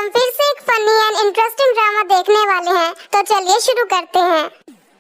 हम फिर से एक फनी एंड इंटरेस्टिंग ड्रामा देखने वाले हैं, तो चलिए शुरू करते हैं।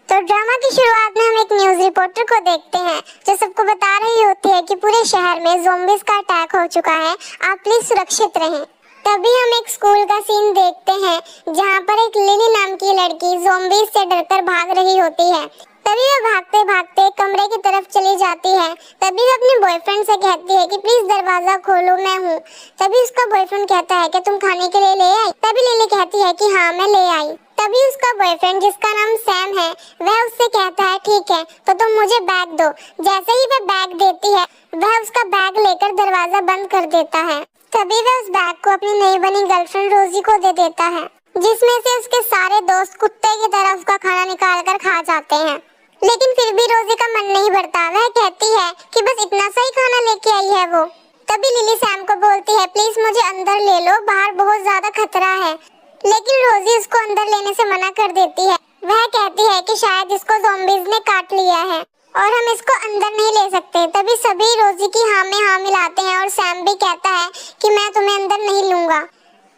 तो ड्रामा की शुरुआत में हम एक न्यूज रिपोर्टर को देखते हैं जो सबको बता रही होती है कि पूरे शहर में ज़ॉम्बीज का अटैक हो चुका है, आप प्लीज सुरक्षित रहें। तभी हम एक स्कूल का सीन देखते हैं जहाँ पर एक लिली नाम की लड़की ज़ॉम्बीज से डरकर भाग रही होती है। तभी वह भागते भागते कमरे की तरफ चली जाती है। तभी वह अपने बॉयफ्रेंड से कहती है कि प्लीज दरवाजा खोलो, मैं हूँ। तभी उसका बॉयफ्रेंड कहता है कि तुम खाने के लिए ले आई? तभी लिली कहती है कि हाँ मैं ले आई। तभी उसका बॉयफ्रेंड जिसका नाम सैम है वह उससे कहता है ठीक है तो तुम मुझे बैग दो। जैसे ही वह बैग देती है वह उसका बैग लेकर दरवाजा बंद कर देता है। तभी वह उस बैग को अपनी नई बनी गर्लफ्रेंड रोजी को दे देता है, जिसमें से उसके सारे दोस्त कुत्ते की तरह उसका खाना निकाल कर खा जाते हैं। लेकिन फिर भी रोजी का मन नहीं भरता। वह कहती है कि बस इतना सा ही खाना लेके आई है वो। तभी लिली सैम को बोलती है प्लीज मुझे अंदर ले लो, बाहर बहुत ज्यादा खतरा है। लेकिन रोजी उसको अंदर लेने से मना कर देती है। वह कहती है कि शायद इसको ज़ॉम्बीज ने काट लिया है और हम इसको अंदर नहीं ले सकते। तभी सभी रोजी की हाँ में हाँ मिलाते हैं और सैम भी कहता है कि मैं तुम्हें अंदर नहीं लूंगा।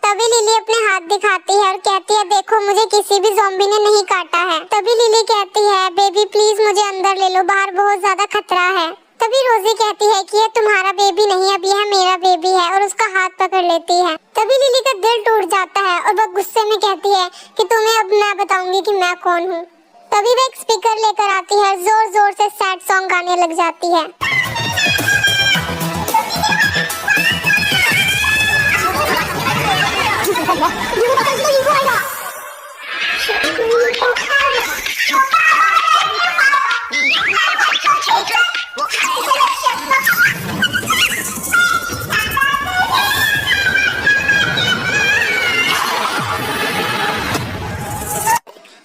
तभी लिली अपने हाथ दिखाती है और कहती है देखो मुझे किसी भी ज़ॉम्बी ने नहीं काटा है। तभी लिली कहती है बेबी प्लीज मुझे अंदर ले लो, बाहर बहुत ज्यादा खतरा है। तभी रोजी कहती है कि ये तुम्हारा बेबी नहीं, अब यह मेरा बेबी है, और उसका हाथ पकड़ लेती है। तभी लिली का दिल टूट जाता है और वह गुस्से में कहती है कि तुम्हें अब मैं बताऊंगी कि मैं कौन हूँ। तभी वह एक स्पीकर लेकर आती है, जोर जोर से सैड सॉन्ग गाने लग जाती है।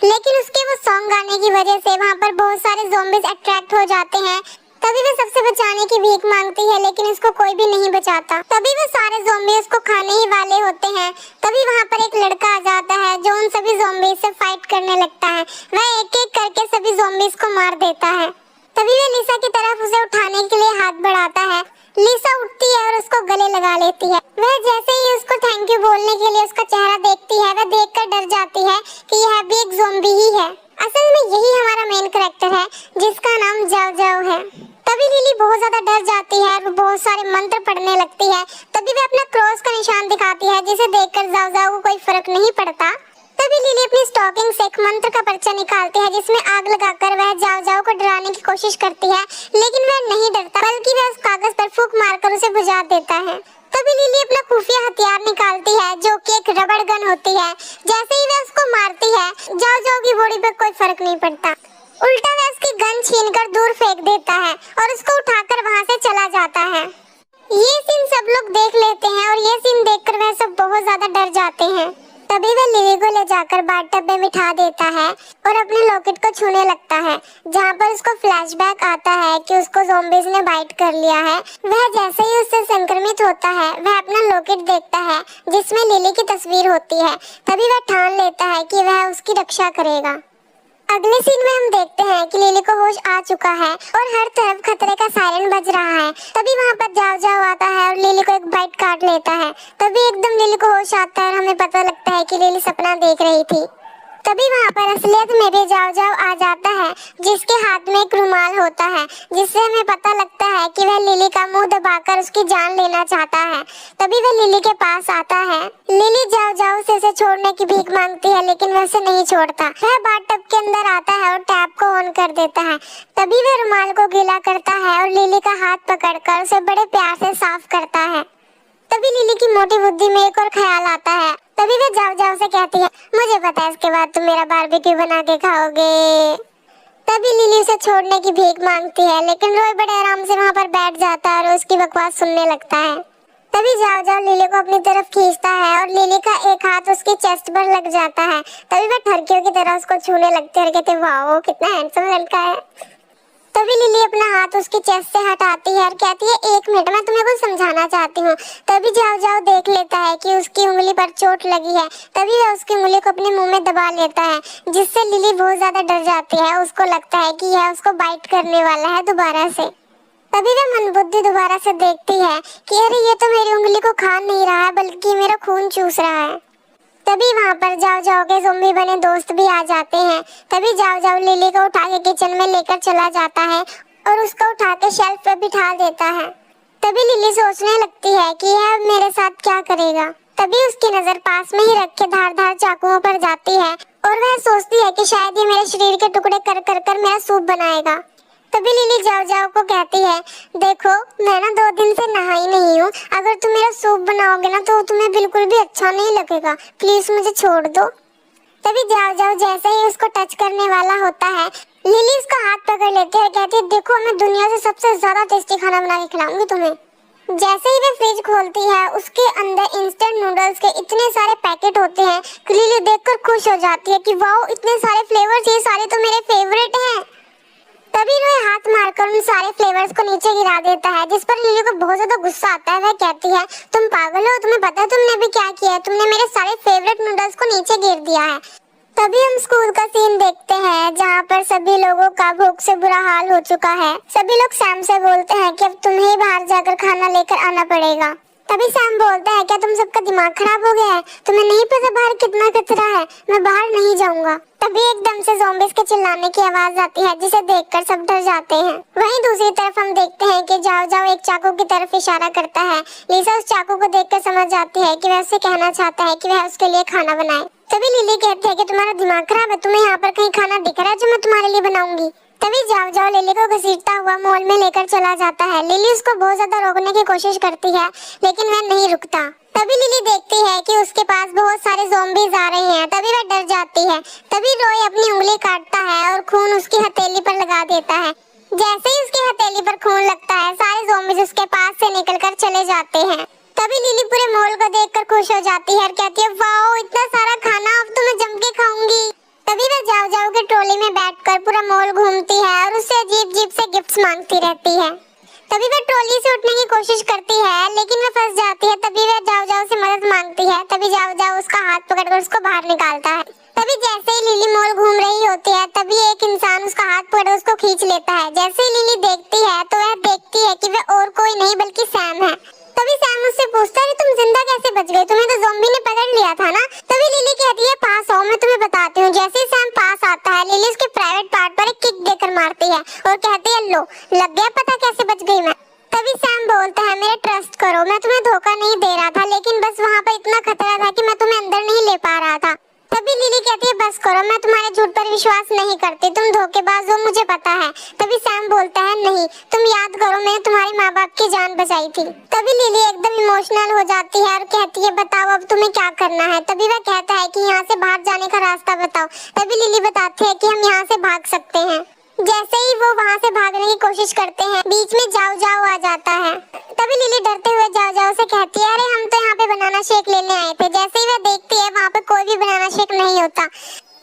लेकिन उसके वो सॉन्ग गाने की वजह से वहाँ पर बहुत सारे ज़ॉम्बीज अट्रैक्ट हो जाते हैं। तभी वह सबसे बचाने की भीख मांगती है लेकिन उसको कोई भी नहीं बचाता। तभी वो सारे ज़ॉम्बी उसको खाने ही वाले होते हैं। तभी वहाँ पर एक लड़का आ जाता है जो उन सभी ज़ॉम्बीज से फाइट करने लगता है। वह एक एक करके सभी ज़ॉम्बीज को मार देता है। तभी वह लिसा की तरफ उसे उठाने के लिए हाथ बढ़ाता है। लिसा उठती है और उसको गले लगा लेती है। वह जैसे ही उसको थैंक यू बोलने के लिए उसका चेहरा देखती है वह देखकर डर जाती है कि यह भी एक ज़ॉम्बी ही है। असल में यही हमारा मेन कैरेक्टर है जिसका नाम जाओ जाओ है। तभी लिली बहुत ज्यादा डर जाती है और बहुत सारे मंत्र पढ़ने लगती है। तभी वह अपना क्रॉस का निशान दिखाती है जिसे देखकर जाओ जाओ को कोई फर्क नहीं पड़ता। तभी लिली अपनी स्टॉकिंग से एक मंत्र का पर्चा निकालती है जिसमें आग लगाकर वह जाओ जाओ को डराने की कोशिश करती है, लेकिन वह नहीं डरता बल्कि वह उस कागज पर फूंक मारकर उसे बुझा देता है। तभी लिली अपना खुफिया हथियार निकालती है जो कि एक रबड़ गन होती है। जैसे ही वह उसको मारती है जाओ जाओ की बॉडी पर कोई फर्क नहीं पड़ता, उल्टा वह उसकी गन छीनकर दूर फेंक देता है और उसको उठाकर वहां से चला जाता है। ये सीन सब लोग देख लेते हैं और ये सीन देखकर वह सब बहुत ज्यादा डर जाते हैं। तभी वह लिली को ले जाकर बाथटब में बिठा देता है और अपने लॉकेट को छूने लगता है, जहाँ पर उसको फ्लैशबैक आता है कि उसको ज़ॉम्बीज ने बाइट कर लिया है। वह जैसे ही उससे संक्रमित होता है वह अपना लॉकेट देखता है जिसमें लिली की तस्वीर होती है। तभी वह ठान लेता है कि वह उसकी रक्षा करेगा। अगले सीन में हम देखते हैं कि लिली को होश आ चुका है और हर तरफ खतरे का सायरन बज रहा है। तभी वहाँ पर जाओ जाओ आता है और लिली को एक बाइट काट लेता है। तभी एकदम लिली को होश आता है और हमें पता लगता है कि लिली सपना देख रही थी। तभी वहाँ पर असलियत में भी जाओ जाओ आ जाता है जिसके हाथ में एक रुमाल होता है, जिससे हमें पता लगता है कि वह लिली का मुंह दबाकर उसकी जान लेना चाहता है। तभी वह लिली के पास आता है। लिली जाओ जाओ से उसे छोड़ने की भीख मांगती है लेकिन वह उसे नहीं छोड़ता। वह बाथटब के अंदर आता है और टैप को ऑन कर देता है। तभी वह रुमाल को गीला करता है और लिली का हाथ पकड़कर उसे बड़े प्यार से साफ करता है। तभी लिली की मोटी बुद्धि में एक और ख्याल आता है। तभी वह जाओ जाओ से कहती है मुझे पता है इसके बाद तुम मेरा बारबेक्यू बना के खाओगे। तभी लिली उसे छोड़ने की भीख मांगती है लेकिन रॉय बड़े आराम से वहाँ पर बैठ जाता है और उसकी बकवास सुनने लगता है। तभी जाओ जाओ लिली को अपनी तरफ खींचता है और लिली का एक हाथ उसके चेस्ट पर लग जाता है। तभी वह ठरकियों की तरह उसको छूने लगती है और कहते वाओ कितना हैंडसम लड़का है। तभी लिली अपना हाथ उसकी चेस्ट से हटाती है और कहती है एक मिनट मैं तुम्हें कुछ समझाना चाहती हूँ। तभी जाओ जाओ देख लेता है कि उसकी उंगली पर चोट लगी है। तभी वह उसकी उंगली को अपने मुंह में दबा लेता है जिससे लिली बहुत ज्यादा डर जाती है। उसको लगता है कि यह उसको बाइट करने वाला है दोबारा से। तभी वह मनबुद्धि दोबारा से देखती है कि अरे ये तो मेरी उंगली को खा नहीं रहा है बल्कि मेरा खून चूस रहा है। तभी वहाँ पर जाओ जाओ के ज़ॉम्बी बने दोस्त भी आ जाते हैं। तभी जाओ जाओ लिली को उठा के किचन में लेकर चला जाता है और उसको उठा के शेल्फ पे बिठा देता है। तभी लिली सोचने लगती है कि यह अब मेरे साथ क्या करेगा। तभी उसकी नजर पास में ही रखे धारदार चाकुओं पर जाती है और वह सोचती है कि शायद ये मेरे शरीर के टुकड़े कर कर कर मेरा सूप बनाएगा। तभी लिली जाओ जाओ को कहती है, देखो मैं ना 2 दिन से नहाई नहीं हूँ, अगर तुम मेरा सूप बनाओगे ना तो तुम्हें बिल्कुल भी अच्छा नहीं लगेगा, प्लीज मुझे छोड़ दो। तभी जाओ जाओ जैसे ही उसको टच करने वाला होता है, लिली उसका हाथ पकड़ लेती है और कहती है, देखो मैं दुनिया से सबसे ज्यादा टेस्टी खाना बना के खिलाऊंगी तुम्हें। जैसे ही वे फ्रिज खोलती है, उसके अंदर इंस्टेंट नूडल्स के इतने सारे पैकेट होते हैं कि लिली देखकर खुश हो जाती है कि वाओ इतने सारे फ्लेवर्स, ये सारे तो मेरे फेवरेट हैं। तभी रोय हाथ मारकर उन सारे फ्लेवर्स को नीचे गिरा देता है, जिस पर लिली को बहुत ज्यादा गुस्सा आता है। वह कहती है, तुम पागल हो, तुम्हें पता है तुमने अभी क्या किया है, तुमने मेरे सारे फेवरेट नूडल्स को नीचे गिर दिया है। तभी हम स्कूल का सीन देखते हैं जहाँ पर सभी लोगों का भूख से बुरा हाल हो चुका है। सभी लोग सैम से बोलते हैं कि अब तुम्हें बाहर जाकर खाना लेकर आना पड़ेगा। तभी सैम बोलता है, क्या तुम सबका दिमाग खराब हो गया है, तुम्हें नहीं पता बाहर कितना कचरा है, मैं बाहर नहीं जाऊंगा। तभी एकदम से ज़ॉम्बीज़ के चिल्लाने की आवाज आती है, जिसे देखकर सब डर जाते हैं। वहीं दूसरी तरफ हम देखते हैं कि जाओ जाओ एक चाकू की तरफ इशारा करता है। लिसा उस चाकू को देखकर समझ जाती है कि वह उससे कहना चाहता है कि वह उसके लिए खाना बनाए। तभी लिली कहती है कि तुम्हारा दिमाग खराब है, तुम्हें यहाँ पर कहीं खाना दिख रहा है जो मैं तुम्हारे लिए बनाऊंगी। तभी जाओ जाओ लिली को घसीटता हुआ मॉल में लेकर चला जाता है। लिली उसको बहुत ज्यादा रोकने की कोशिश करती है, लेकिन वह नहीं रुकता। तभी लिली देखती है कि उसके पास बहुत सारे ज़ॉम्बीज़ आ रहे हैं। तभी वह डर जाती है। तभी रॉय अपनी उंगली काटता है और खून उसकी हथेली पर लगा देता है। जैसे ही उसकी हथेली पर खून लगता है, सारे ज़ॉम्बीज़ उसके पास से निकलकर चले जाते हैं। तभी लिली पूरे मॉल को देखकर खुश हो जाती है और कहती है, वाओ इतना सारा खाना, अब तो मैं जम के खाऊंगी। तभी वह जाओ जाओ के ट्रॉली में बैठकर पूरा मॉल घूमती है और उससे अजीब अजीब से गिफ्ट्स मांगती रहती है। तभी वह ट्रॉली से उठने की कोशिश करती है, लेकिन वह फंस जाती है। तभी वह जाओ जाओ से मदद मांगती है। तभी जाओ जाओ उसका हाथ पकड़कर उसको बाहर निकालता है। तभी जैसे ही लिली मॉल घूम रही होती है, तभी एक इंसान उसका हाथ पकड़ उसको खींच लेता है। जैसे ही लिली देखती है तो वह देखती है कि वह और कोई नहीं बल्कि सैम है। तभी सैम उससे पूछता है, तुम जिंदा कैसे बच गई, तुम्हें तो ज़ॉम्बी ने पकड़ लिया था ना। तभी लिली कहती है, पास आओ मैं तुम्हें बताती हूँ। जैसे ही सैम पास आता है, लिली उसके प्राइवेट पार्ट पर एक किक देकर मारती है और कहती है, लो लग गया पता कैसे बच गई मैं। तभी सैम बोलता है, मेरे ट्रस्ट करो, मैं तुम्हें धोखा नहीं दे रहा था, लेकिन बस वहाँ पर इतना खतरा था कि मैं तुम्हें अंदर नहीं ले पा रहा था। तभी लिली कहती है, बस करो, मैं तुम्हारे झूठ पर विश्वास नहीं करती, तुम धोखेबाज हो, मुझे पता है। तभी सैम बोलता है, नहीं, तुम याद करो, मैंने तुम्हारी माँ बाप की जान बचाई थी। तभी लिली एकदम इमोशनल हो जाती है और कहती है, बताओ अब तुम्हें क्या करना है। तभी वह कहता है कि यहाँ से बाहर जाने का रास्ता बताओ। तभी लिली बताती है कि हम यहाँ से भाग सकते हैं। जैसे ही वो वहाँ से भागने की कोशिश करते हैं, बीच में जाओ जाओ आ जाता है। तभी लिली डरते हुए जाओ जाओ से कहती है, अरे हम तो यहाँ पे बनाना शेक लेने आए थे। जैसे ही वह देखती है वहाँ पे कोई भी बनाना शेक नहीं होता।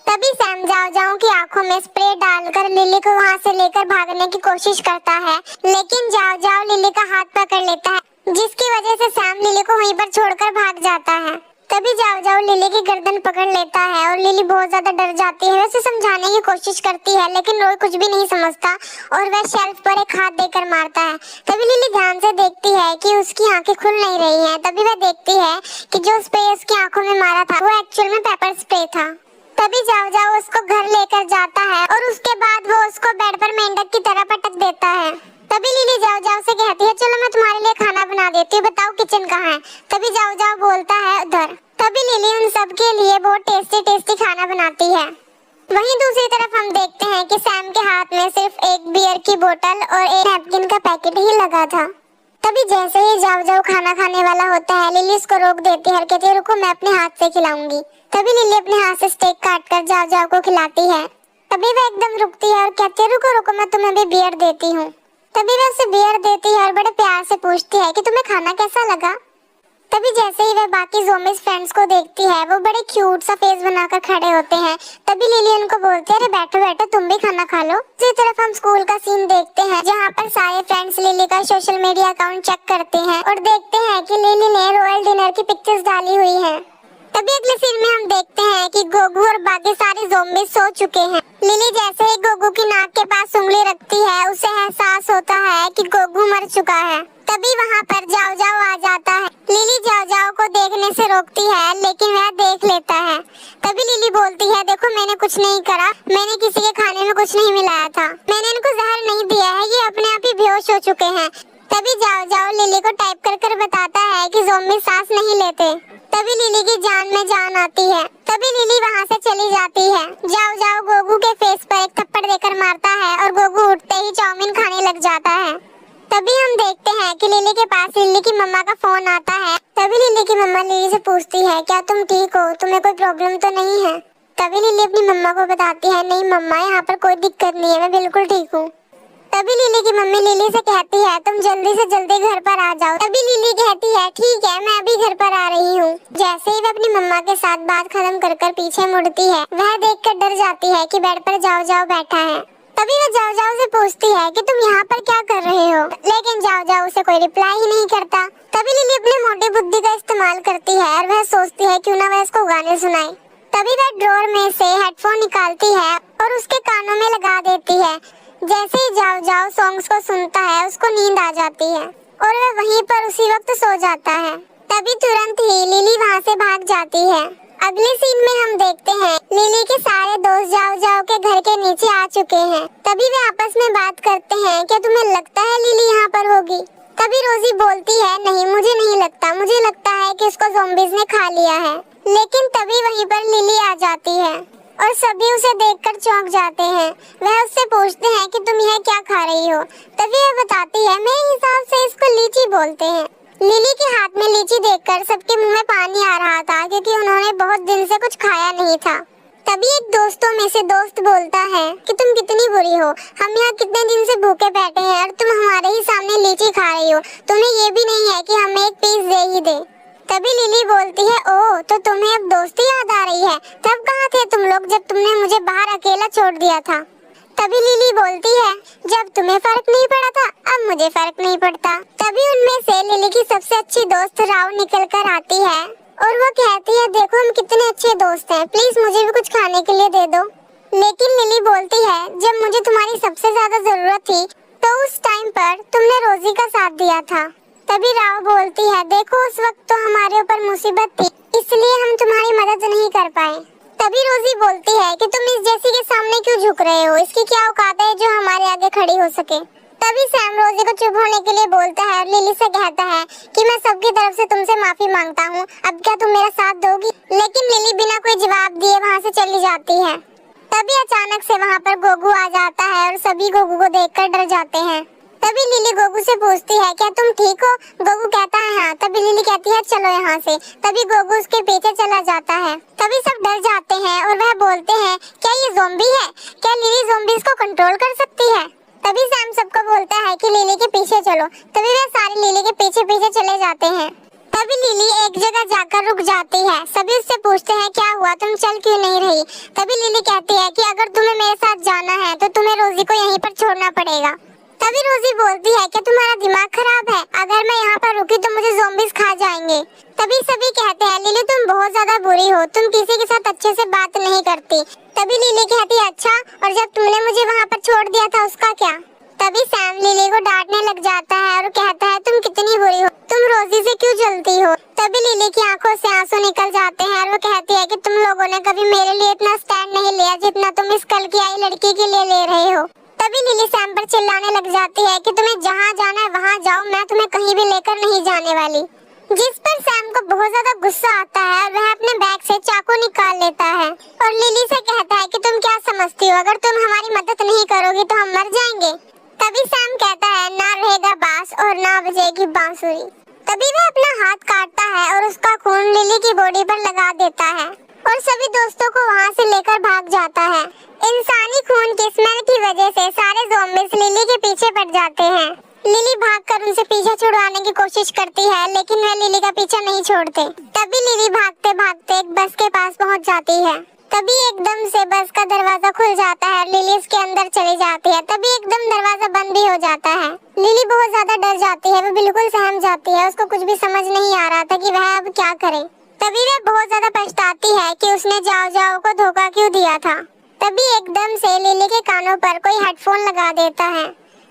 तभी सैम जाओ जाओ की आंखों में स्प्रे डालकर लिली को वहाँ से लेकर भागने की कोशिश करता है, लेकिन जाओ जाओ लिली का हाथ पकड़ लेता है, जिसकी वजह से सैम लिली को वहीं पर छोड़कर भाग जाता है। तभी जाओ जाओ लिली की गर्दन पकड़ लेता है और लिली बहुत ज्यादा डर जाती है। वैसे समझाने की कोशिश करती है, लेकिन रॉय कुछ भी नहीं समझता और वह शेल्फ पर एक हाथ देकर मारता है। तभी लिली ध्यान से देखती है कि उसकी आंखें खुल नहीं रही हैं। तभी वह देखती है कि जो स्प्रे उसकी आंखों में मारा था वो एक्चुअल में पेपर स्प्रे था। तभी जाओ जाओ उसको घर लेकर जाता है और उसके बाद वो उसको बेड पर मेंढक की तरह पटक देता है। तभी लिली जाओ जाओ से कहती है, चलो मैं तुम्हारे लिए खाना बना देती हूँ, बताओ किचन कहाँ है। तभी जाओ जाओ बोलता है, उधर। तभी लिली उन सब के लिए बहुत टेस्टी टेस्टी खाना बनाती है। वहीं दूसरी तरफ हम देखते हैं कि सैम के हाथ में सिर्फ एक बियर की बोतल और एक नैपकिन का पैकेट ही लगा था। तभी जैसे ही जाओ जाओ खाना खाने वाला होता है, लिली उसको रोक देती है और कहती है, रुको मैं अपने हाथ से खिलाऊंगी। तभी लिली अपने हाथ से स्टेक काटकर जाओ जाओ को खिलाती है। तभी वह एकदम रुकती है और कहती है, रुको रुको मैं तुम्हें भी बियर देती हूँ। तभी वह उसे बियर देती है और बड़े प्यार से पूछती है कि तुम्हें खाना कैसा लगा। तभी जैसे ही वह बाकी ज़ॉम्बीज़ फ्रेंड्स को देखती है, वो बड़े क्यूट सा फेस बनाकर खड़े होते हैं। तभी लिली उनको बोलती है, अरे बैठो बैठो तुम भी खाना खा लो। दूसरी तरफ हम स्कूल का सीन देखते हैं, जहाँ पर सारे फ्रेंड्स लिली का सोशल मीडिया अकाउंट चेक करते हैं और देखते हैं कि लिली ने रॉयल डिनर की पिक्चर्स डाली हुई है। तभी अगले सीन में हम देखते हैं कि गोगू और बाकी सारे ज़ॉम्बी सो चुके हैं। लिली जैसे ही गोगू की नाक के पास उंगली रखती है, उसे एहसास होता है कि गोगू मर चुका है। तभी वहाँ पर जाओ जाओ आ जाता है। लिली जाओ जाओ को देखने से रोकती है, लेकिन वह देख लेता है। तभी लिली बोलती है, देखो मैंने कुछ नहीं करा, मैंने किसी के खाने में कुछ नहीं मिलाया था, मैंने इनको जहर नहीं दिया है, ये अपने आप ही बेहोश हो चुके हैं। तभी जाओ जाओ लिली को टाइप कर कर बताता है कि ज़ॉम्बी सांस नहीं लेते। तभी लिली की जान में जान आती है। तभी लिली वहाँ से चली जाती है। जाओ जाओ गोगू के फेस पर एक थप्पड़ देकर मारता है और गोगू उठते ही चाउमीन खाने लग जाता है। तभी हम देखते हैं कि लिली के पास लिली की मम्मा का फोन आता है। तभी लिली की मम्मा लिली से पूछती है, क्या तुम ठीक हो, तुम्हें कोई प्रॉब्लम तो नहीं है? तभी लिली अपनी मम्मा को बताती है, नहीं मम्मा यहाँ पर कोई दिक्कत नहीं है, मैं बिल्कुल ठीक हूँ। तभी लिली की मम्मी लिली से कहती है, तुम जल्दी से जल्दी घर पर आ जाओ। तभी लिली कहती है, ठीक है मैं अभी घर पर आ रही हूँ। जैसे ही वह अपनी मम्मा के साथ बात खत्म कर कर पीछे मुड़ती है, वह देखकर डर जाती है कि बेड पर जाओ जाओ बैठा है। तभी वह जाओ जाओ से पूछती है कि तुम यहाँ पर क्या कर रहे हो, लेकिन जाओ जाओ उसे कोई रिप्लाई ही नहीं करता। तभी लिली अपनी मोटी बुद्धि का इस्तेमाल करती है और वह सोचती है क्यों ना वह इसको गाने सुनाए। तभी वह ड्रॉर में से हेडफोन निकालती है और उसके कानों में लगा देती है। जैसे ही जाओ जाओ सॉन्ग्स को सुनता है, उसको नींद आ जाती है और वह वहीं पर उसी वक्त सो जाता है। तभी तुरंत ही लिली वहाँ से भाग जाती है। अगले सीन में हम देखते हैं लिली के सारे दोस्त जाओ जाओ के घर के नीचे आ चुके हैं। तभी वे आपस में बात करते हैं, क्या तुम्हें लगता है लिली यहाँ पर होगी? तभी रोजी बोलती है, नहीं मुझे नहीं लगता, मुझे लगता है कि उसको ज़ॉम्बीज़ ने खा लिया है। लेकिन तभी वहीं पर लिली आ जाती है और सभी उसे देखकर चौंक जाते हैं। वह उससे पूछते हैं कि तुम यह क्या खा रही हो? तभी वह बताती है, मेरे हिसाब से इसको लीची बोलते हैं। लिली के हाथ में लीची देखकर सबके मुंह में पानी आ रहा था, क्योंकि उन्होंने बहुत दिन से कुछ खाया नहीं था। तभी एक दोस्तों में से दोस्त बोलता है कि तुम कितनी बुरी हो, हम यहाँ कितने दिन से भूखे बैठे हैं और तुम हमारे ही सामने लीची खा रही हो, तुम्हें ये भी नहीं है कि हमें एक पीस दे ही दे। तभी लिली बोलती है, ओह तो तुम्हें अब दोस्ती याद आ रही है, तब कहाँ थे तुम लोग जब तुमने मुझे बाहर अकेला छोड़ दिया था? तभी लिली बोलती है, जब तुम्हें फर्क नहीं पड़ा था अब मुझे फर्क नहीं पड़ता। तभी उनमें से लिली की सबसे अच्छी दोस्त राव निकल कर आती है और वो कहती है, देखो हम कितने अच्छे दोस्त हैं, प्लीज मुझे भी कुछ खाने के लिए दे दो। लेकिन लिली बोलती है, जब मुझे तुम्हारी सबसे ज्यादा जरूरत थी तो उस टाइम पर तुमने रोजी का साथ दिया था। तभी राव बोलती है, देखो उस वक्त तो हमारे ऊपर मुसीबत थी, इसलिए हम तुम्हारी मदद नहीं कर पाए। तभी रोजी बोलती है कि तुम इस जैसी के सामने क्यों झुक रहे हो, इसकी क्या औकात है जो हमारे आगे खड़ी हो सके। तभी सैम रोजी को चुप होने के लिए बोलता है और लिली से कहता है कि मैं सबकी तरफ से तुमसे माफी मांगता हूँ, अब क्या तुम मेरा साथ दोगी? लेकिन लिली बिना कोई जवाब दिए वहाँ से चली जाती है। तभी अचानक से वहाँ पर गोगू आ जाता है और सभी गोगू को देखकर डर जाते हैं। तभी लिली गोगू से पूछती है, क्या तुम ठीक हो? गोगू कहता है हाँ। तभी लिली कहती है, चलो यहाँ से। तभी गोगू उसके पीछे चला जाता है। तभी सब डर जाते हैं और वह बोलते हैं, क्या ये ज़ॉम्बी है? क्या लिली ज़ॉम्बीज़ को कंट्रोल कर सकती है? तभी सैम सबको बोलता है कि लिली के पीछे चलो। तभी वे सारे लिली के पीछे पीछे चले जाते हैं। तभी लिली एक जगह जाकर रुक जाती है। सभी उससे पूछते हैं, क्या हुआ, तुम चल क्यों नहीं रही? तभी लिली कहती है कि अगर तुम्हें मेरे साथ जाना है तो तुम्हें रोजी को यहीं पर छोड़ना पड़ेगा। तभी रोजी बोलती है कि तुम्हारा दिमाग खराब है, अगर मैं यहाँ पर रुकी तो मुझे ज़ॉम्बीज़ खा जाएंगे। तभी सभी कहते हैं, लिली तुम बहुत ज्यादा बुरी हो, तुम किसी के साथ अच्छे से बात नहीं करती। तभी लिली कहती है, अच्छा, और जब तुमने मुझे वहाँ पर छोड़ दिया था उसका क्या? तभी सैम लिली को डांटने लग जाता है और कहता है, तुम कितनी बुरी हो, तुम रोजी से क्यों जलती हो? तभी लिली की आंखों से आंसू निकल जाते हैं और वो कहती है कि तुम लोगों ने कभी मेरे लिए इतना स्टैंड नहीं लिया जितना तुम इस कल की आई लड़की के लिए ले रहे हो। तभी लिली सैम पर चिल्लाने लग जाती है कि तुम्हें जहाँ जाना है वहाँ जाओ, मैं तुम्हें कहीं भी लेकर नहीं जाने वाली। जिस पर सैम को बहुत ज्यादा गुस्सा आता है और वह अपने बैग से चाकू निकाल लेता है और लिली से कहता है कि तुम क्या समझती हो, अगर तुम हमारी मदद नहीं करोगी तो हम मर जाएंगे। तभी सैम कहता है, ना रहेगा बांस और ना बजेगी बांसुरी। तभी वह अपना हाथ काटता है और उसका खून लिली की बॉडी पर लगा देता है और सभी दोस्तों को वहाँ से लेकर भाग जाता है। इंसानी खून की स्मेल की वजह से सारे ज़ॉम्बीज़ लिली के पीछे पड़ जाते हैं। लिली भागकर उनसे पीछा छुड़वाने की कोशिश करती है, लेकिन वे लिली का पीछा नहीं छोड़ते। तभी लिली भागते भागते एक बस के पास पहुँच जाती है। तभी एकदम से बस का दरवाजा खुल जाता है और लिली उसके अंदर चली जाती है। तभी एकदम दरवाजा बंद भी हो जाता है। लिली बहुत ज्यादा डर जाती है, वो बिल्कुल सहम जाती है, उसको कुछ भी समझ नहीं आ रहा था कि वह अब क्या करे। तभी वह बहुत ज्यादा पछताती है कि उसने जाओ जाओ को धोखा क्यों दिया था। तभी एकदम से लिली के कानों पर कोई हेडफोन लगा देता है।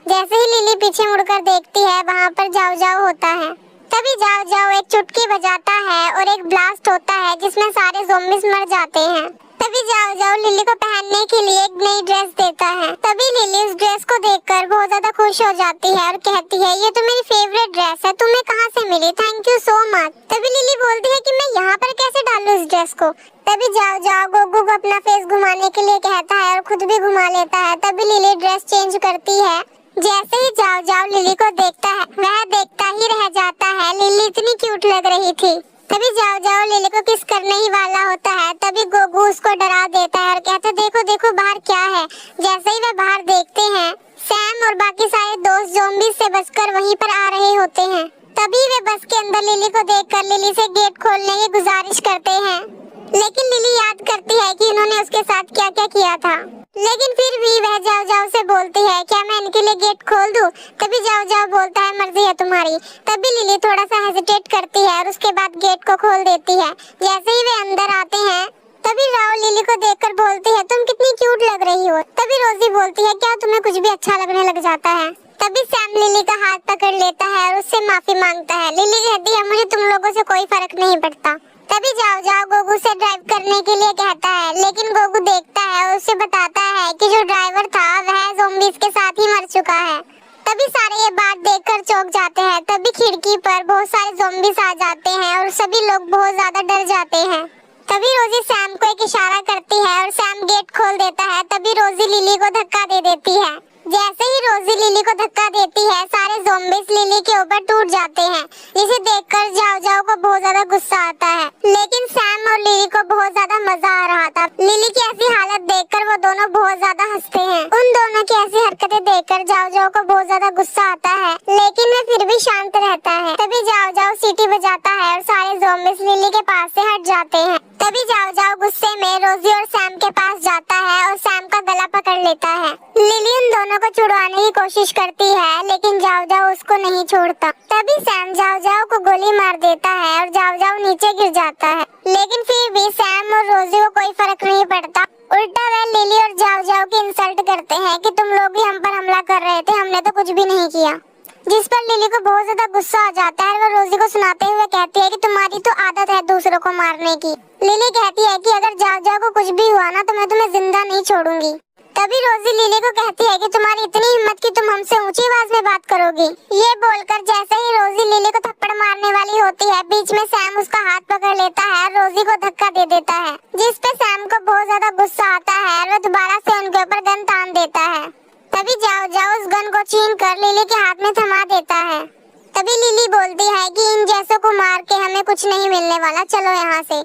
जैसे ही लिली पीछे मुड़कर देखती है, वहाँ पर जाओ जाओ होता है। तभी जाओ जाओ एक चुटकी बजाता है और एक ब्लास्ट होता है जिसमें सारे ज़ॉम्बीज़ मर जाते हैं। तभी जाओ जाओ लिली को पहनने के लिए एक नई ड्रेस देता है। तभी लिली उस ड्रेस को देखकर बहुत ज्यादा खुश हो जाती है और कहती है, ये तो मेरी फेवरेट ड्रेस है, तुम्हें कहाँ से मिली, थैंक यू सो मच। तभी लिली बोलती है कि मैं यहाँ पर कैसे डालूं इस ड्रेस को। तभी जाओ जाओ गोगू को अपना फेस घुमाने के लिए कहता है और खुद भी घुमा लेता है। तभी लिली ड्रेस चेंज करती है। जैसे ही जाओ जाओ लिली को देखता है, वह देखता ही रह जाता है, लिली इतनी क्यूट लग रही थी। तभी जाओ जाओ लिली को किस करने ही वाला होता है। तभी गोगू उसको डरा देता है और कहता है, देखो देखो बाहर क्या है। जैसे ही वे बाहर देखते हैं, सैम और बाकी सारे दोस्त ज़ॉम्बीज़ से बचकर वहीं पर आ रहे होते हैं। तभी वे बस के अंदर लिली को देखकर लिली से गेट खोलने की गुजारिश करते हैं, लेकिन लिली याद करती है कि उन्होंने उसके साथ क्या क्या किया था। लेकिन फिर भी वह जाओ जाओ से बोलती है, क्या मैं इनके लिए गेट खोल दूं? तभी जाओ जाओ बोलता है, मर्जी है तुम्हारी। तभी लिली थोड़ा सा हेजिटेट करती है और उसके बाद गेट को खोल देती है। जैसे ही वे अंदर आते हैं, तभी राव लिली को देखकर बोलती है, तुम कितनी क्यूट लग रही हो। तभी रोजी बोलती है, क्या तुम्हें कुछ भी अच्छा लगने लग जाता है। तभी सैम लिली का हाथ पकड़ लेता है और उससे माफी मांगता है। लिली कहती है, मुझे तुम लोगों से कोई फर्क नहीं पड़ता। तभी जाओ जाओ गोगू से ड्राइव करने के लिए कहता है, लेकिन गोगू देखता है और उसे बताता है कि जो ड्राइवर था वह ज़ॉम्बीज़ के साथ ही मर चुका है। तभी सारे ये बात देखकर चौंक जाते हैं। तभी खिड़की पर बहुत सारे ज़ॉम्बीज़ आ जाते हैं और सभी लोग बहुत ज्यादा डर जाते हैं। तभी रोजी सैम को एक इशारा करती है और सैम गेट खोल देता है। तभी रोजी लिली को धक्का दे देती है। जैसे ही रोजी लिली को धक्का देती है, सारे ज़ॉम्बीज़ लिली के ऊपर टूट जाते हैं, जिसे देखकर जाओ जाओ को बहुत ज्यादा गुस्सा आता है। लेकिन सैम और लिली को बहुत ज्यादा मजा आ रहा था। लिली की ऐसी हालत देखकर वो दोनों बहुत ज्यादा हंसते हैं। उन दोनों की ऐसी हरकतें देखकर जाओ जाओ को बहुत ज्यादा गुस्सा आता है, लेकिन वह फिर भी शांत रहता है। तभी जाओ जाओ सीटी बजाता है और सारे ज़ॉम्बीज़ लिली के पास से हट जाते हैं। तभी जाओ जाओ गुस्से में रोजी और सैम के पास जाता है और सैम का गला पकड़ लेता है। लिली उन दोनों को छुड़वाने की कोशिश करती है, लेकिन जाओ जाओ उसको नहीं छोड़ता। तभी सैम जाओ जाओ को गोली मार देता है और जाओ जाओ नीचे गिर जाता है। लेकिन फिर भी सैम और रोजी को कोई फर्क नहीं पड़ता। उल्टा वह लिली और जाओ जाओ की इंसल्ट करते हैं कि तुम लोग ही हम पर हमला कर रहे थे, हमने तो कुछ भी नहीं किया। जिस पर लिली को बहुत ज्यादा गुस्सा आ जाता है। वो रोजी को सुनाते हुए कहती है कि तुम्हारी तो आदत है दूसरों को मारने की। लिली कहती है कि अगर जाओ जाओ को कुछ भी हुआ ना तो मैं तुम्हें जिंदा नहीं छोड़ूंगी। तभी रोजी लिली को कहती है कि तुम्हारी इतनी हिम्मत कि तुम हमसे ऊंची आवाज में बात करोगी। ये बोलकर जैसे ही रोजी लिली को थप्पड़ मारने वाली होती है, बीच में सैम उसका हाथ पकड़ लेता है और रोजी को धक्का दे देता है, जिस पे सैम को बहुत ज्यादा गुस्सा आता है और वो दोबारा से उनके ऊपर गन तान देता है। तभी जाओ जाओ उस गन को छीन कर लिली के हाथ में थमा देता है। तभी लिली बोलती है कि इन जैसों को मार के हमें कुछ नहीं मिलने वाला, चलो यहाँ से।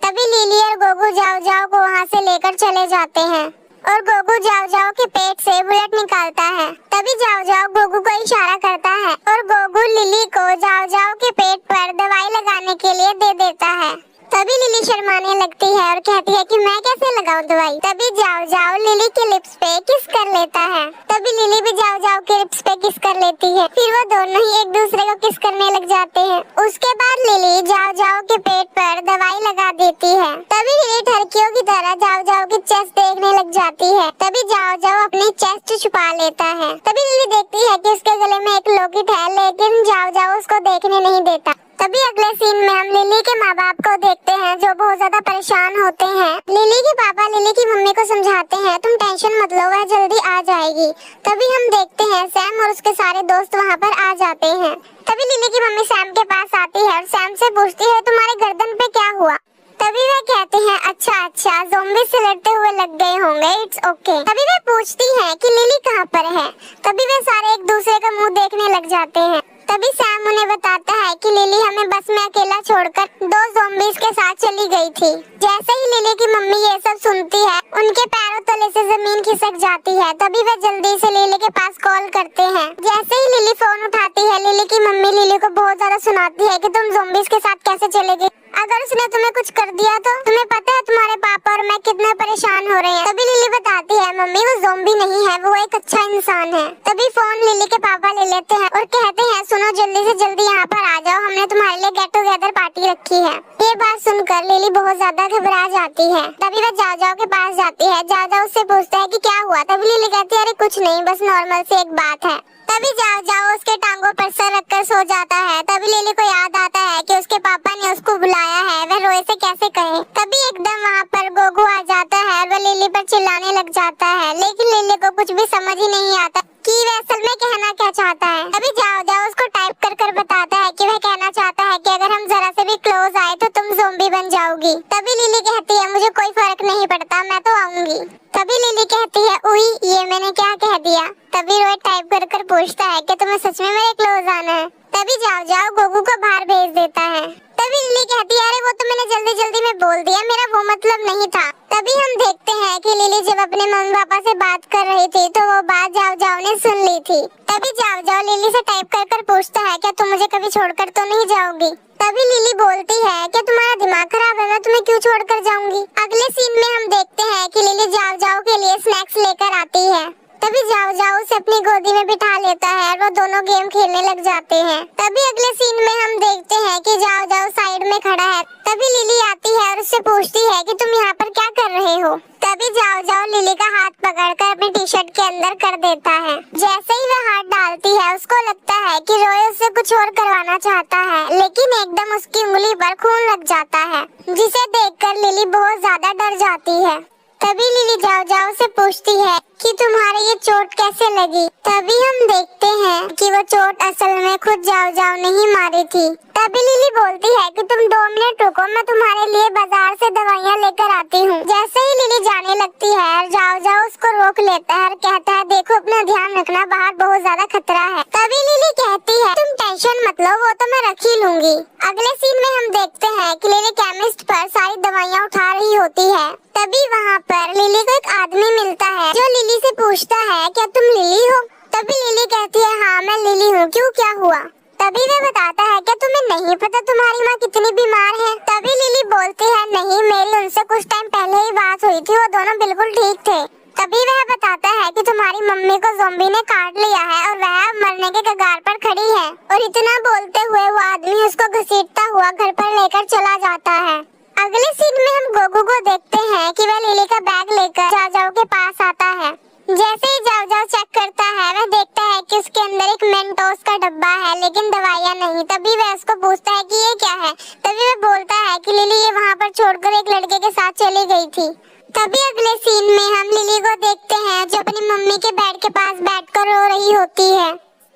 तभी लिली और गोगू जाओ जाओ को वहाँ से लेकर चले जाते हैं और गोगू जाओ जाओ के पेट से बुलेट निकालता है। तभी जाओ जाओ गोगू को इशारा करता है और गोगू लिली को जाओ जाओ के पेट पर दवाई लगाने के लिए दे देता है। तभी लिली शर्माने लगती है और कहती है कि मैं कैसे लगाऊं दवाई। तभी जाओ जाओ लिली के लिप्स पे किस कर लेता है। तभी लिली भी जाओ जाओ के लिप्स पे किस कर लेती है। फिर वो दोनों ही एक दूसरे को किस करने लग जाते हैं। उसके बाद लिली जाओ जाओ के पेट पर दवाई लगा देती है। तभी लिली ठरकियों की तरह जाओ जाओ की चेस्ट देखने लग जाती है। तभी जाओ जाओ अपनी चेस्ट छुपा लेता है। तभी लिली देखती है कि उसके गले में एक लॉकेट है, लेकिन जाओ जाओ उसको देखने नहीं देता। तभी अगले सीन में हम लिली के माँ बाप को देखते हैं, जो बहुत ज्यादा परेशान होते हैं। लिली के पापा लिली की मम्मी को समझाते हैं, तुम टेंशन मत लो, वह जल्दी आ जाएगी। तभी हम देखते हैं सैम और उसके सारे दोस्त वहाँ पर आ जाते हैं। तभी लिली की मम्मी सैम के पास आती है और सैम से पूछती है, तुम्हारे गर्दन पे क्या हुआ। तभी वे कहते हैं, अच्छा ज़ॉम्बी से लड़ते हुए लग गए होंगे, इट्स ओके। तभी वे पूछती हैं कि लिली कहाँ पर है। तभी वे सारे एक दूसरे का मुंह देखने लग जाते हैं। तभी सैम उन्हें बताता है कि लिली हमें बस में अकेला छोड़कर 2 ज़ॉम्बीज़ के साथ चली गई थी। जैसे ही लिली की मम्मी ये सब सुनती है, उनके पैरों तले से जमीन खिसक जाती है। तभी वह जल्दी से लिली के पास कॉल करते हैं। जैसे ही लिली फोन उठाती है, लिली की मम्मी लिली को बहुत ज्यादा सुनाती है कि तुम ज़ॉम्बीज़ के साथ कैसे चले गए, अगर उसने तुम्हें कुछ कर दिया तो तुम्हें पता है तुम्हारे पापा और मैं कितने परेशान हो रहे हैं। तभी लिली बताती है मम्मी वो ज़ॉम्बी नहीं है, वो एक अच्छा इंसान है। तभी फोन लिली के पापा ले लेते हैं और कहते हैं सुनो जल्दी से जल्दी यहाँ पर आ जाओ, हमने तुम्हारे लिए गेट टुगेदर पार्टी रखी है। ये बात सुनकर लिली बहुत ज्यादा घबरा जाती है। तभी वह जाओ के पास जाती है। जाओ उससे पूछता है कि क्या हुआ। तभी लिली कहती है अरे कुछ नहीं, बस नॉर्मल सी एक बात है। तभी जाओ उसके टांगों पर सर रखकर सो जाता है। तभी लिली को याद आता है कि उसके पापा ने उसको बुलाया है, वह रोए से कैसे कहे। तभी एकदम वहाँ पर गोगू आ जाता है और वह लिली पर चिल्लाने लग जाता है, लेकिन लिली को कुछ भी समझ ही नहीं आता कि वह असल में कहना क्या चाहता है। तभी जाओ उसको टाइप कर बताता है कि वह कहना चाहता है कि अगर हम जरा से भी क्लोज आए तो तुम ज़ॉम्बी बन जाओगी। तभी लिली कहती है मुझे कोई फर्क नहीं पड़ता, मैं तो आऊंगी। तभी लिली कहती है उई ये मैंने क्या कह दिया। तभी रोहित टाइप कर पूछता है कि तुम्हें सच में मेरे क्लोज आना है। तभी जाओ गोगू को बाहर भेज देता है। तभी लिली कहती है अरे वो तो मैंने जल्दी में बोल दिया, मेरा वो मतलब नहीं था। तभी हम देखते हैं कि लिली जब अपने मम्मी पापा से बात कर रही थी तो वो बात जाओ ने सुन ली थी। तभी जाओ लिली से टाइप कर पूछता है क्या तुम मुझे कभी छोड़कर तो नहीं जाओगी। तभी लिली बोलती है कि तुम्हारा दिमाग खराब है, मैं तुम्हें क्यों छोड़कर जाऊंगी। अगले सीन में हम देखते हैं कि लिली जाओ के लिए स्नैक्स लेकर आती है। तभी जाओ उसे अपनी गोदी में बिठा लेता है और वो दोनों गेम खेलने लग जाते हैं। तभी अगले सीन में हम देखते हैं कि जाओ साइड में खड़ा है। तभी लिली आती है और उससे पूछती है कि तुम यहाँ पर क्या कर रहे हो। तभी जाओ लिली का हाथ पकड़कर अपनी टी शर्ट के अंदर कर देता है। जैसे ही वह हाथ डालती है उसको लगता है कि रॉय उससे कुछ और करवाना चाहता है, लेकिन एकदम उसकी उंगली पर खून लग जाता है, जिसे देखकर लिली बहुत ज्यादा डर जाती है। तभी लिली जाओ से पूछती है कि तुम्हारे ये चोट कैसे लगी। तभी हम देखते हैं कि वो चोट असल में खुद जाओ ने ही मारी थी। तभी लिली बोलती है कि तुम 2 मिनट रुको, मैं तुम्हारे लिए बाजार से दवाइयाँ लेकर आती हूँ। जैसे ही लिली जाने लगती है जाओ उसको रोक लेता है और कहता है देखो अपना ध्यान रखना, बाहर बहुत ज्यादा खतरा है। तभी लिली कहती है तुम टेंशन मत लो, वो तो मैं रख ही लूंगी। अगले सीन में हम देखते हैं कि लिली केमिस्ट पर सारी दवाइयाँ उठा रही होती है। तभी वहाँ पर लिली को एक आदमी मिलता है जो लिली से पूछता है क्या तुम लिली हो। तभी लिली कहती है हाँ मैं लिली हूँ, क्यों क्या हुआ। तभी वह बताता है क्या तुम्हें नहीं पता तुम्हारी माँ कितनी बीमार है। तभी लिली बोलती है नहीं, मेरी उनसे कुछ टाइम पहले ही बात हुई थी, वो दोनों बिल्कुल ठीक थे। तभी वह बताता है कि तुम्हारी मम्मी को ज़ॉम्बी ने काट लिया है और वह मरने के कगार पर खड़ी है। और इतना बोलते हुए वो आदमी उसको घसीटता हुआ घर पर लेकर चला जाता है। अगले सीन में हम गोगू को देखते हैं कि वह लिली का बैग लेकर जाओ के पास आता है। जैसे ही जाओ चेक करता है वह देखता है कि उसके अंदर एक मेंटोस का डब्बा है लेकिन दवाइयाँ नहीं। तभी वह उसको पूछता है कि ये क्या है। तभी वह बोलता है कि लिली ये वहाँ पर छोड़कर एक लड़के के साथ चली गई थी। तभी अगले सीन में हम लिली को देखते हैं जो अपनी मम्मी के बेड के पास बैठकर रो रही होती है।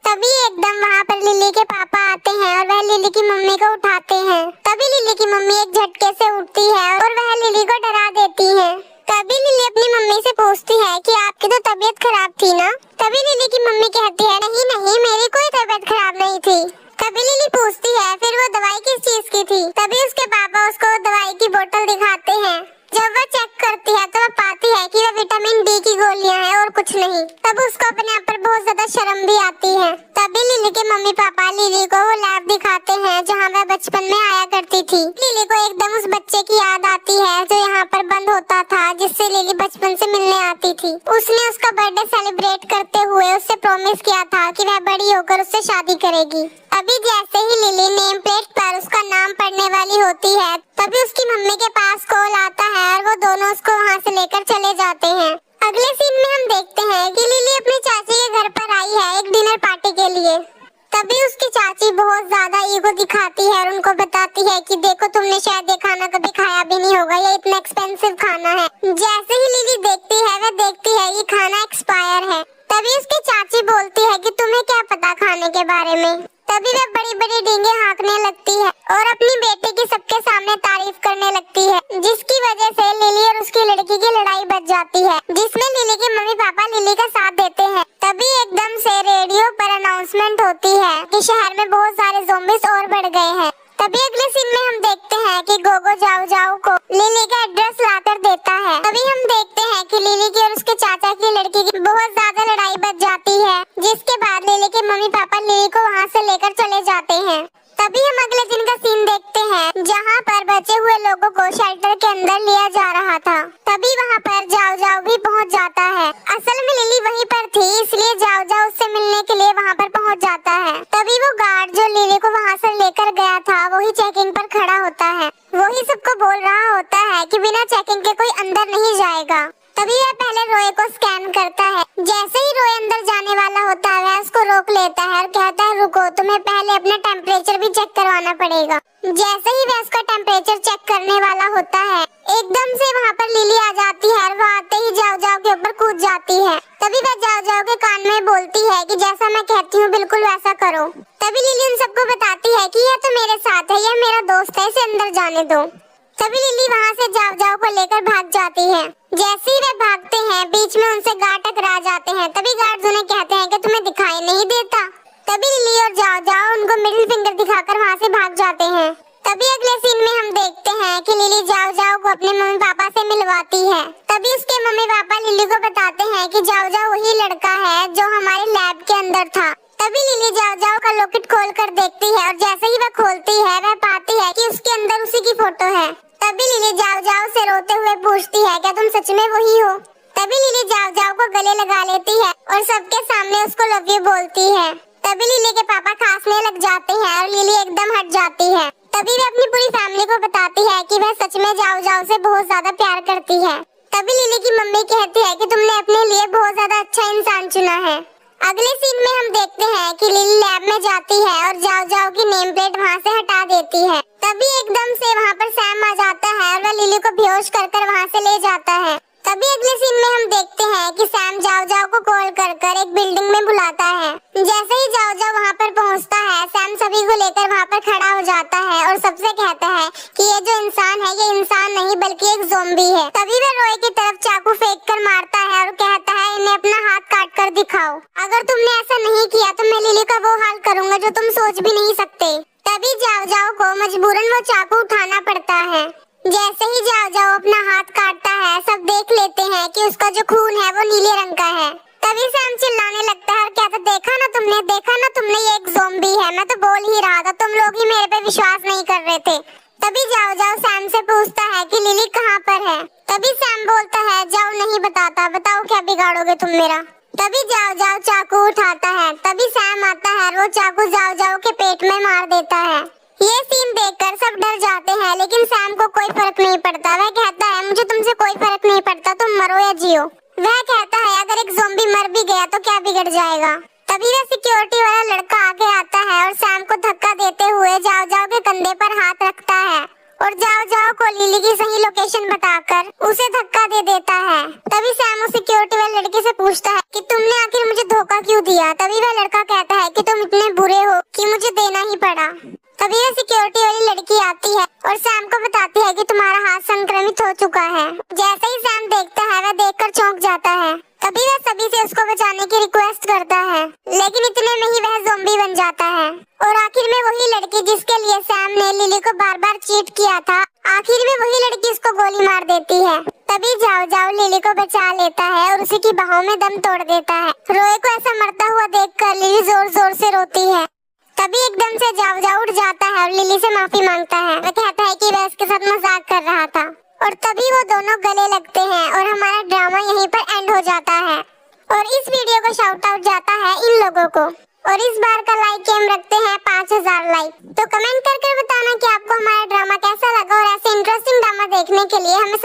तभी एकदम वहाँ पर लिली के पापा आते हैं और वह लिली की मम्मी को उठाते हैं। तभी लिली की मम्मी एक झटके से उठती है और वह लिली को डरा देती है। तभी लिली अपनी मम्मी से पूछती है कि आपकी तो तबीयत खराब थी ना। तभी लिली की मम्मी कहती है नहीं मेरी कोई तबीयत खराब नहीं थी। तभी लिली पूछती है फिर वो दवाई किस चीज की थी। तभी उसके पापा उसको दवाई की बोतल दिखाते हैं। जब वो चेक करती है तो वो पाती है कि वो विटामिन डी की गोलियां हैं और कुछ नहीं। तब उसको अपने आप पर बहुत ज्यादा शर्म भी आती है। तभी लिली के मम्मी पापा लिली को वो लैब दिखाते हैं जहाँ वह बचपन में आया करती थी। लिली को एकदम उस बच्चे की याद आती है जो यहाँ पर बंद होता था, जिससे लिली बचपन से मिलने आती थी। उसने उसका बर्थडे सेलिब्रेट करते हुए उससे प्रॉमिस किया था कि वह बड़ी होकर उससे शादी करेगी। अभी जैसे ही लिली नेम प्लेट पर उसका नाम पढ़ने वाली होती है तभी उसकी मम्मी के पास कॉल आता है और वो दोनों उसको वहाँ से लेकर चले जाते हैं। अगले सीन में हम देखते हैं कि लिली अपनी चाची के घर पर आई है एक डिनर पार्टी के लिए। तभी उसकी चाची बहुत ज्यादा ईगो दिखाती है और उनको बताती है कि देखो तुमने शायद ये खाना कभी खाया भी नहीं होगा, ये इतना एक्सपेंसिव खाना है। जैसे ही लिली देखती है वह देखती है ये खाना एक्सपायर है। तभी उसकी चाची बोलती है कि तुम्हें क्या पता खाने के बारे में। तभी वह बड़ी बड़ी डींगे हाँकने लगती है और अपनी बेटी की सबके सामने तारीफ करने लगती है, जिसकी वजह से लिली और उसकी लड़की की लड़ाई बच जाती है, जिसमें लिली के मम्मी पापा लिली का साथ देते हैं। तभी एकदम से रेडियो पर अनाउंसमेंट होती है कि शहर में बहुत सारे ज़ॉम्बीज़ और बढ़ गए हैं। तभी अगले सीन में हम देखते हैं कि गोगो जाओ को लिली का एड्रेस लाकर देता है। तभी हम देखते हैं कि लिली की और जहाँ पर बचे हुए लोगों को शेल्टर के अंदर लिया जा रहा था। तभी वहाँ पर जाओ जाओ भी पहुँच जाता है। असल में लिली वहीं पर थी, इसलिए जाओ जाओ उससे मिलने के लिए वहाँ पर पहुँच जाता है। तभी वो गार्ड जो लिली को वहाँ से लेकर गया था वही चेकिंग पर खड़ा होता है। वही सबको बोल रहा होता है कि बिना चेकिंग के कोई अंदर नहीं जाएगा। तभी वह पहले रोए को स्कैन करता है। जैसे ही रोए अंदर जाने वाला होता है वह उसको रोक लेता है और कहता है रुको, तुम्हें पहले अपना टेम्परेचर भी चेक करवाना पड़ेगा। जैसे ही वह उसका टेम्परेचर चेक करने वाला होता है एकदम से वहाँ पर लिली आ जाती है और वह आते ही जाओ जाओ के ऊपर कूद जाती है। तभी वह जाओ जाओ के कान में बोलती है कि जैसा मैं कहती हूँ बिल्कुल वैसा करो। तभी लिली उन सबको बताती है कि यह तो मेरे साथ है, यह मेरा दोस्त है, इसे अंदर जाने दो। तभी लिली वहाँ से जाओ जाओ को लेकर भाग जाती है। जैसे ही वे भागते हैं बीच में उनसे गार्ड टकरा जाते हैं। तभी गार्ड उन्हें कहते हैं कि तुम्हें दिखाई नहीं देता। तभी लिली और जाओ जाओ उनको मिडिल फिंगर दिखाकर वहाँ से भाग जाते हैं। तभी अगले सीन में हम देखते हैं कि लिली जाओ जाओ को अपने मम्मी पापा से मिलवाती है। तभी उसके मम्मी पापा लिली को बताते हैं कि जाओ जाओ वही लड़का है जो हमारे लैब के अंदर था। तभी लिली जाओ जाओ का लॉकेट खोल कर देखती है और जैसे ही वह खोलती है वह पाती है कि उसके अंदर उसी की फोटो है। तभी लिली जाओ जाओ से रोते हुए पूछती है क्या तुम सच में वही हो। तभी लिली जाओ जाओ को गले लगा लेती है और सबके सामने उसको लव यू बोलती है। तभी लिली के पापा खांसने लग जाते हैं और लिली एकदम हट जाती है। तभी वह अपनी पूरी फैमिली को बताती है कि वह सच में जाओ जाओ से बहुत ज्यादा प्यार करती है। तभी लिली की मम्मी कहती है कि तुमने अपने लिए बहुत ज्यादा अच्छा इंसान चुना है। अगले सीन में हम देखते हैं कि लिली लैब में जाती है और जाओ जाओ की नेम प्लेट वहाँ से हटा देती है। तभी एकदम से वहाँ पर सैम आ जाता है और वह लिली को बेहोश कर वहाँ से ले जाता है। तभी अगले सीन में हम देखते हैं कि सैम जाओ जाओ को कॉल कर एक बिल्डिंग में बुलाता है। जैसे ही जाओ जाओ वहाँ पर पहुँचता है सैम सभी को लेकर वहाँ पर खड़ा हो जाता है और सबसे कहता है कि ये जो इंसान है ये इंसान नहीं बल्कि एक ज़ॉम्बी है। तभी वह रोए की तरफ चाकू फेंक कर मारता है और कहता है इन्हें अपना हाथ काट कर दिखाओ। अगर तुमने ऐसा नहीं किया तो मैं लिली का वो हाल करूँगा जो तुम सोच भी नहीं सकते। तभी जाओ जाओ को मजबूरन वो चाकू उठाना पड़ता है। जैसे ही जाओ जाओ अपना हाथ काटता है सब देख लेते हैं कि उसका जो खून है वो नीले रंग का है। तभी सैम चिल्लाने लगता है और कहता देखा ना तुमने ये एक ज़ॉम्बी है, मैं तो बोल ही रहा था, तुम लोग ही मेरे पे विश्वास नहीं कर रहे थे। तभी जाओ जाओ सैम से पूछता है कि लिली कहाँ पर है। तभी सैम बोलता है जाओ नहीं बताता, बताओ क्या बिगाड़ोगे तुम मेरा। तभी जाओ जाओ चाकू उठाता है। तभी सैम आता है और वो चाकू जाओ जाओ के पेट में मार देता है। ये सीन देखकर सब डर जाते हैं लेकिन सैम को कोई फर्क नहीं पड़ता। वह कहता है मुझे तुमसे कोई फर्क नहीं पड़ता, तुम मरो या जियो। वह कहता है अगर एक ज़ॉम्बी मर भी गया तो क्या बिगड़ जाएगा। तभी वह सिक्योरिटी वाला लड़का आगे आता है और सैम को धक्का देते हुए जाओ जाओ के कंधे पर हाथ रखता है और जाओ जाओ को लिली की सही लोकेशन बताकर उसे धक्का दे देता है। तभी सैम उस सिक्योरिटी वाले लड़के से पूछता है कि तुमने आखिर मुझे धोखा क्यों दिया। तभी वह लड़का कहता है कि तुम इतने बुरे हो कि मुझे देना ही पड़ा। तभी वह सिक्योरिटी वाली लड़की आती है और सैम को बताती है कि तुम्हारा हाथ संक्रमित हो चुका है। जैसे ही सैम देखता है वह देखकर चौंक जाता है। तभी वह सभी से उसको बचाने की रिक्वेस्ट करता है लेकिन इतने में ही वह ज़ॉम्बी बन जाता है और आखिर में वही लड़की जिसके लिए सैम ने लिली को बार बार चीट किया था, आखिर में वही लड़की उसको गोली मार देती है। तभी जाओ जाओ लिली को बचा लेता है और उसी की बाहों में दम तोड़ देता है। रोए को ऐसा मरता हुआ देखकर लिली जोर जोर से रोती है। तभी एकदम से जाओ जाओ उठ जाता है और लिली से माफी मांगता है। वह कहता है कि वह उसके साथ मजाक कर रहा था और तभी वो दोनों गले लगते हैं और हमारा ड्रामा यहीं पर एंड हो जाता है। और इस वीडियो को शाउट आउट जाता है इन लोगों को और इस बार का लाइक एम रखते हैं 5000 लाइक। तो कमेंट करके बताना कि आपको हमारा ड्रामा कैसा लगा और ऐसे इंटरेस्टिंग ड्रामा देखने के लिए हमें